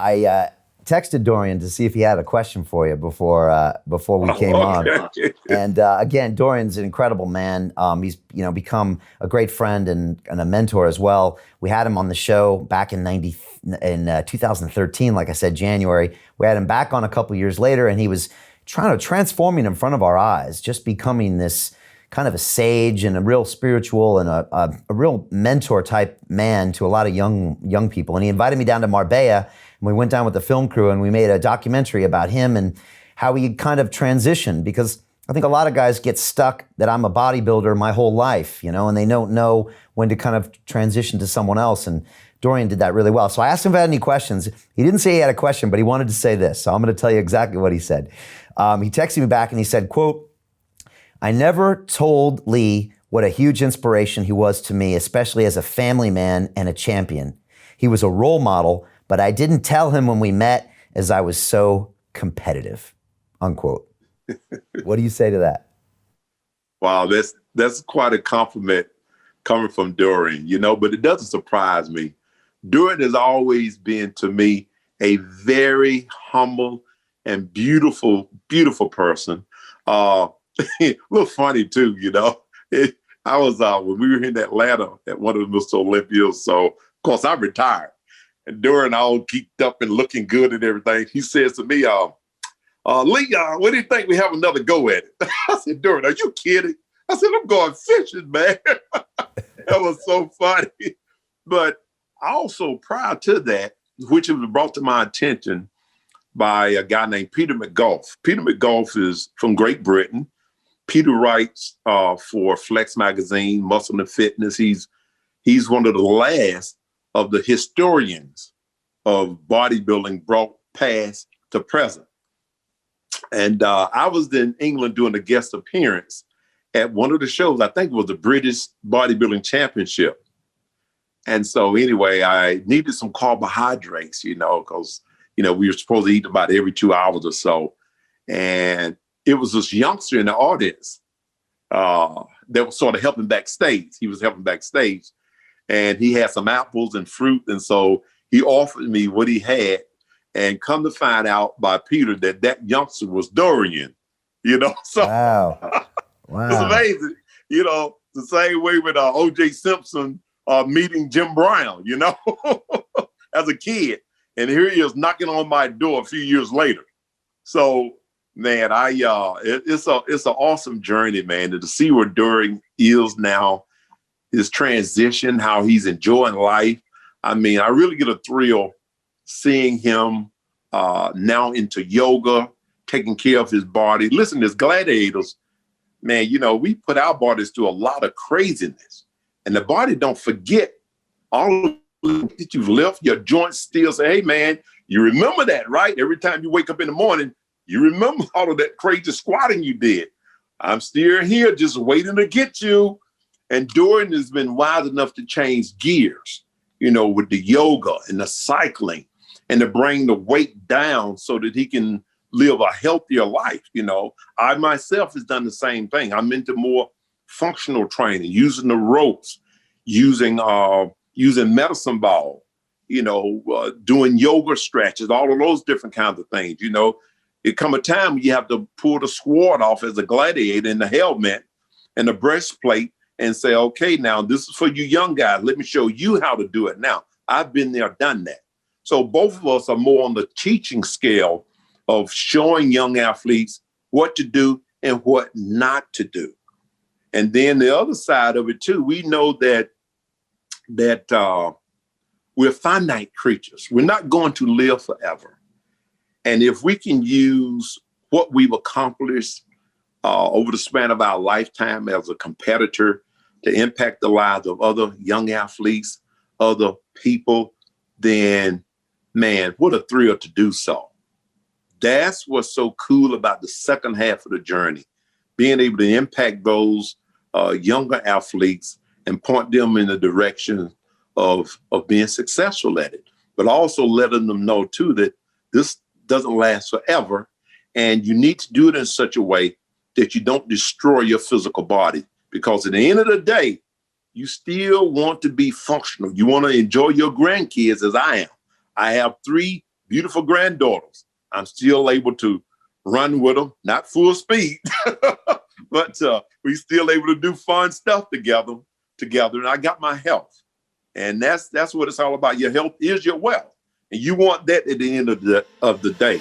I texted Dorian to see if he had a question for you before we came on. And again, Dorian's an incredible man. He's become a great friend and a mentor as well. We had him on the show back in 2013, like I said, January. We had him back on a couple years later, and he was trying to transforming in front of our eyes, just becoming this kind of a sage and a real spiritual and a real mentor type man to a lot of young people. And he invited me down to Marbella, and we went down with the film crew and we made a documentary about him and how he kind of transitioned, because I think a lot of guys get stuck that I'm a bodybuilder my whole life, and they don't know when to kind of transition to someone else. And Dorian did that really well. So I asked him if he had any questions. He didn't say he had a question, but he wanted to say this. So I'm going to tell you exactly what he said. He texted me back and he said, quote, "I never told Lee what a huge inspiration he was to me, especially as a family man and a champion. He was a role model, but I didn't tell him when we met as I was so competitive," unquote. What do you say to that? Wow, that's quite a compliment coming from Dorian, but it doesn't surprise me. Dorian has always been, to me, a very humble and beautiful, beautiful person. A little funny too, I was when we were in Atlanta at one of the Mr. Olympias. So of course I retired, and Dorian all geeked up and looking good and everything. He says to me, "Lee, what do you think we have another go at it?" I said, "Dorian, are you kidding?" I said, "I'm going fishing, man." That was so funny. But also prior to that, which was brought to my attention by a guy named Peter McGough. Peter McGough is from Great Britain. Peter writes for Flex Magazine, Muscle and Fitness. He's one of the last of the historians of bodybuilding brought past to present. And I was in England doing a guest appearance at one of the shows. I think it was the British Bodybuilding Championship. And so anyway, I needed some carbohydrates, because we were supposed to eat about every 2 hours or so. And it was this youngster in the audience that was sort of helping backstage. He was helping backstage, and he had some apples and fruit. And so he offered me what he had, and come to find out by Peter that youngster was Dorian, So Wow. It's amazing, the same way with O.J. Simpson meeting Jim Brown, as a kid. And here he is knocking on my door a few years later. So, man, it's an awesome journey, man, to see where Dorian is now, his transition, how he's enjoying life. I mean, I really get a thrill seeing him now into yoga, taking care of his body. Listen, as gladiators, man, we put our bodies through a lot of craziness, and the body don't forget all of that you've left. Your joints still say, "Hey, man, you remember that, right? Every time you wake up in the morning, you remember all of that crazy squatting you did. I'm still here just waiting to get you." And Dorian has been wise enough to change gears, with the yoga and the cycling, and to bring the weight down so that he can live a healthier life. I myself has done the same thing. I'm into more functional training, using the ropes, using medicine ball, doing yoga stretches, all of those different kinds of things. It come a time when you have to pull the sword off as a gladiator in the helmet and the breastplate and say, "Okay, now this is for you young guys. Let me show you how to do it." Now, I've been there, done that. So both of us are more on the teaching scale of showing young athletes what to do and what not to do. And then the other side of it too, we know that we're finite creatures. We're not going to live forever. And if we can use what we've accomplished over the span of our lifetime as a competitor to impact the lives of other young athletes, other people, then, man, what a thrill to do so. That's what's so cool about the second half of the journey, being able to impact those younger athletes and point them in the direction of being successful at it, but also letting them know too that this doesn't last forever, and you need to do it in such a way that you don't destroy your physical body, because at the end of the day, you still want to be functional. You want to enjoy your grandkids as I am. I have 3 beautiful granddaughters. I'm still able to run with them, not full speed, but we still able to do fun stuff together. And I got my health. And that's what it's all about. Your health is your wealth. And you want that at the end of the day.